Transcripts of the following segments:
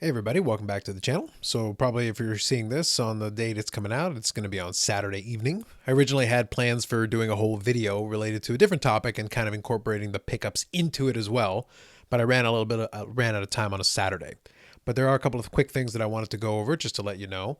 Hey everybody, welcome back to the channel. So probably if you're seeing this on the date it's coming out, it's going to be on Saturday evening. I originally had plans for doing a whole video related to a different topic and kind of incorporating the pickups into it as well, but I ran ran out of time on a Saturday. But there are a couple of quick things that I wanted to go over just to let you know.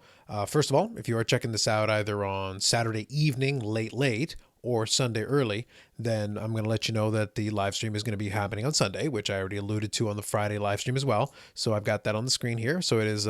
First of all, if you are checking this out either on Saturday evening, late, or Sunday early, then I'm going to let you know that the live stream is going to be happening on Sunday, which I already alluded to on the Friday live stream as well. So I've got that on the screen here. So it is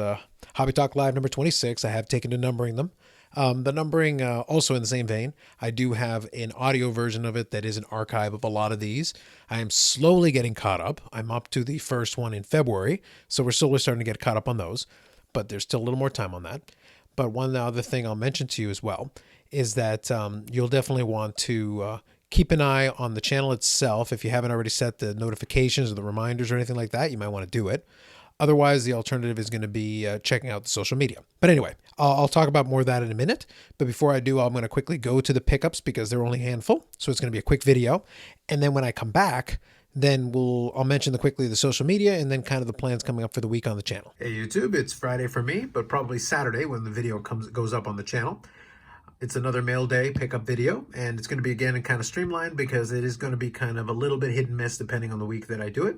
Hobby Talk Live number 26. I have taken to numbering them. The numbering, also in the same vein, I do have an audio version of it that is an archive of a lot of these. I am slowly getting caught up. I'm up to the first one in February, so we're slowly starting to get caught up on those, but there's still a little more time on that. But one other thing I'll mention to you as well is that you'll definitely want to keep an eye on the channel itself. If you haven't already set the notifications or the reminders or anything like that, you might want to do it. Otherwise, the alternative is going to be checking out the social media. But anyway, I'll talk about more of that in a minute. But before I do, I'm going to quickly go to the pickups because they're only a handful. So it's going to be a quick video. And then when I come back, then I'll mention quickly the social media and then kind of the plans coming up for the week on the channel. Hey YouTube, it's Friday for me, but probably Saturday when the video goes up on the channel. It's another mail day pickup video, and it's going to be again kind of streamlined because it is going to be kind of a little bit hit and miss depending on the week that I do it.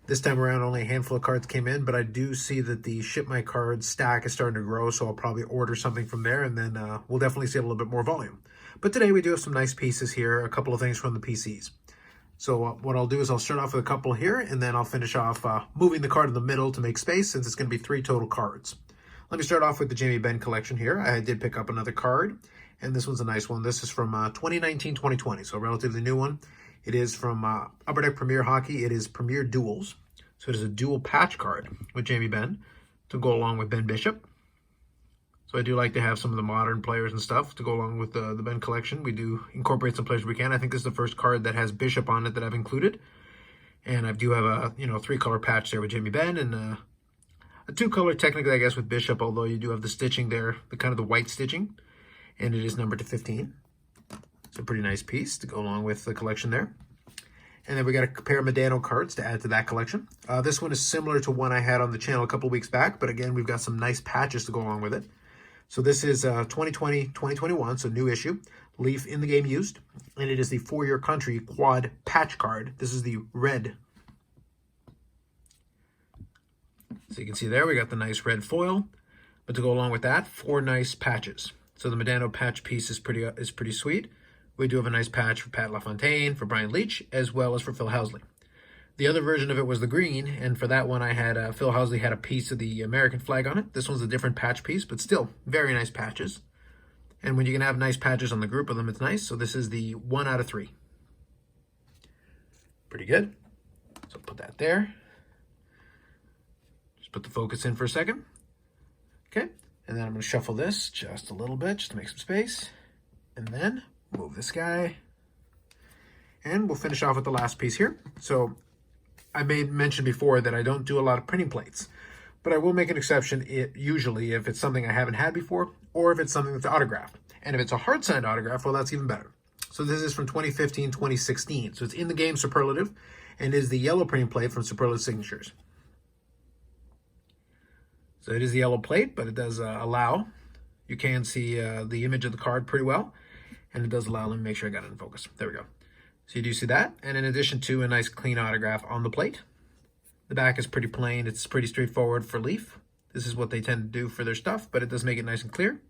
This time around, only a handful of cards came in, but I do see that the Ship My Cards stack is starting to grow, so I'll probably order something from there, and then we'll definitely see a little bit more volume. But today we do have some nice pieces here, a couple of things from the PCs. So what I'll do is I'll start off with a couple here, and then I'll finish off moving the card in the middle to make space, since it's going to be 3 total cards. Let me start off with the Jamie Benn collection here. I did pick up another card, and this one's a nice one. This is from 2019-2020, so a relatively new one. It is from Upper Deck Premier Hockey. It is Premier Duels. So it is a dual patch card with Jamie Benn to go along with Ben Bishop. So I do like to have some of the modern players and stuff to go along with the Ben collection. We do incorporate some players we can. I think this is the first card that has Bishop on it that I've included. And I do have a 3-color patch there with Jamie Benn and a 2-color technically, I guess, with Bishop, although you do have the stitching there, the kind of the white stitching. And it is numbered to 15. It's a pretty nice piece to go along with the collection there. And then we got a pair of Modano cards to add to that collection. This one is similar to one I had on the channel a couple weeks back, but again, we've got some nice patches to go along with it. So this is 2020-2021, so new issue. Leaf in the game used. And it is the For Your Country quad patch card. This is the red. So you can see there, we got the nice red foil. But to go along with that, 4 nice patches. So the Modano patch piece is pretty sweet. We do have a nice patch for Pat LaFontaine, for Brian Leach, as well as for Phil Housley. The other version of it was the green, and for that one I had Phil Housley had a piece of the American flag on it. This one's a different patch piece, but still very nice patches. And when you can have nice patches on the group of them, it's nice. So this is the 1 out of 3. Pretty good. So put that there. Just put the focus in for a second. Okay, and then I'm going to shuffle this just a little bit, just to make some space. And then move this guy. And we'll finish off with the last piece here. So I made mention before that I don't do a lot of printing plates, but I will make an exception usually if it's something I haven't had before, or if it's something that's autographed. And if it's a hard signed autograph, well, that's even better. So this is from 2015-2016. So it's in the game Superlative, and is the yellow printing plate from Superlative Signatures. So it is the yellow plate, but it does allow, you can see the image of the card pretty well, and it does allow, let me make sure I got it in focus. There we go. So you do see that, and in addition to a nice clean autograph on the plate. The back is pretty plain. It's pretty straightforward for Leaf. This is what they tend to do for their stuff, but it does make it nice and clear.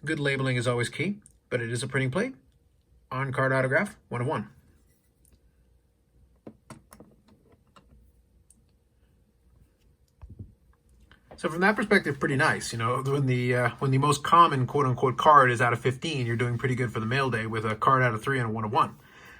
Good labeling is always key, but it is a printing plate. On-card autograph, 1 of 1. So from that perspective, pretty nice. You know, when the most common quote-unquote card is out of 15, you're doing pretty good for the mail day with a card out of 3 and a 1 of 1.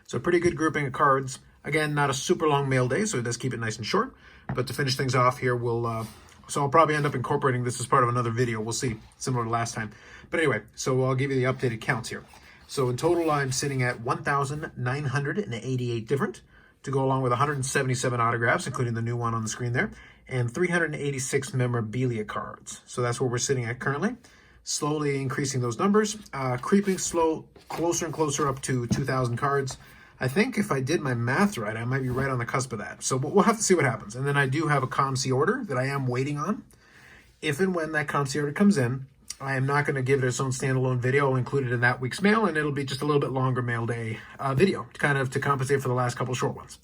So pretty good grouping of cards. Again, not a super long mail day, so it does keep it nice and short. But to finish things off here, so I'll probably end up incorporating this as part of another video. We'll see, similar to last time. But anyway, so I'll give you the updated counts here. So in total, I'm sitting at 1,988 different to go along with 177 autographs, including the new one on the screen there, and 386 memorabilia cards. So that's where we're sitting at currently. Slowly increasing those numbers, creeping closer and closer up to 2,000 cards. I think if I did my math right, I might be right on the cusp of that. So we'll have to see what happens. And then I do have a ComC order that I am waiting on. If and when that ComC order comes in, I am not going to give it its own standalone video. I'll include it in that week's mail, and it'll be just a little bit longer mail day video, kind of to compensate for the last couple short ones.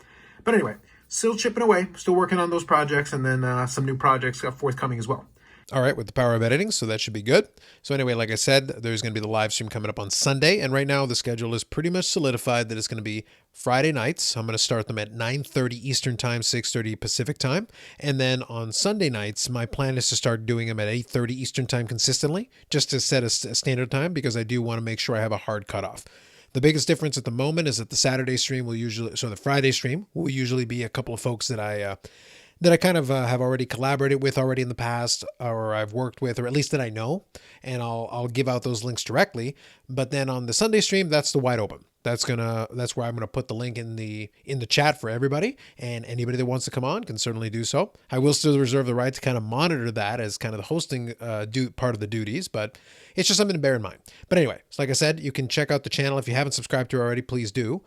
But anyway, still chipping away, still working on those projects, and then some new projects got forthcoming as well. All right, with the power of editing, so that should be good. So anyway, like I said, there's going to be the live stream coming up on Sunday, and right now the schedule is pretty much solidified that it's going to be Friday nights. I'm going to start them at 9:30 Eastern Time, 6:30 Pacific Time, and then on Sunday nights, my plan is to start doing them at 8:30 Eastern Time consistently, just to set a standard time, because I do want to make sure I have a hard cutoff. The biggest difference at the moment is that the Saturday stream will usually, so the Friday stream will usually be a couple of folks that I kind of have already collaborated with already in the past, or I've worked with, or at least that I know, and I'll give out those links directly. But then on the Sunday stream, that's the wide open. That's where I'm gonna put the link in the chat for everybody, and anybody that wants to come on can certainly do so. I will still reserve the right to kind of monitor that as kind of the hosting part of the duties, but it's just something to bear in mind. But anyway, so like I said, you can check out the channel if you haven't subscribed to it already. Please do.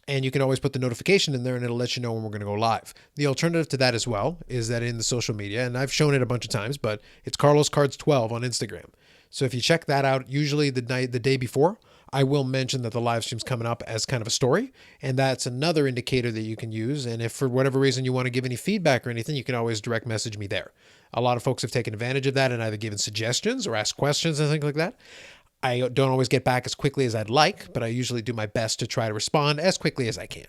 And you can always put the notification in there and it'll let you know when we're going to go live. The alternative to that as well is that in the social media, and I've shown it a bunch of times, but it's Carlos Cards 12 on Instagram. So if you check that out, usually the day before, I will mention that the live stream's coming up as kind of a story. And that's another indicator that you can use. And if for whatever reason you want to give any feedback or anything, you can always direct message me there. A lot of folks have taken advantage of that and either given suggestions or asked questions and things like that. I don't always get back as quickly as I'd like, but I usually do my best to try to respond as quickly as I can.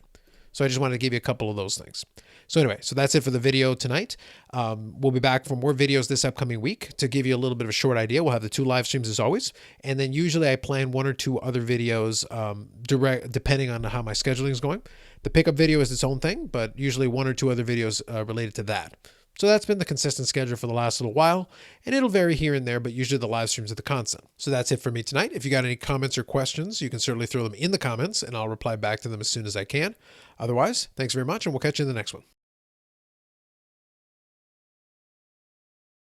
So I just wanted to give you a couple of those things. So anyway, so that's it for the video tonight. We'll be back for more videos this upcoming week to give you a little bit of a short idea. We'll have the 2 live streams as always. And then usually I plan 1 or 2 other videos depending on how my scheduling is going. The pickup video is its own thing, but usually 1 or 2 other videos related to that. So that's been the consistent schedule for the last little while, and it'll vary here and there, but usually the live streams are the constant. So that's it for me tonight. If you got any comments or questions, you can certainly throw them in the comments, and I'll reply back to them as soon as I can. Otherwise, thanks very much, and we'll catch you in the next one.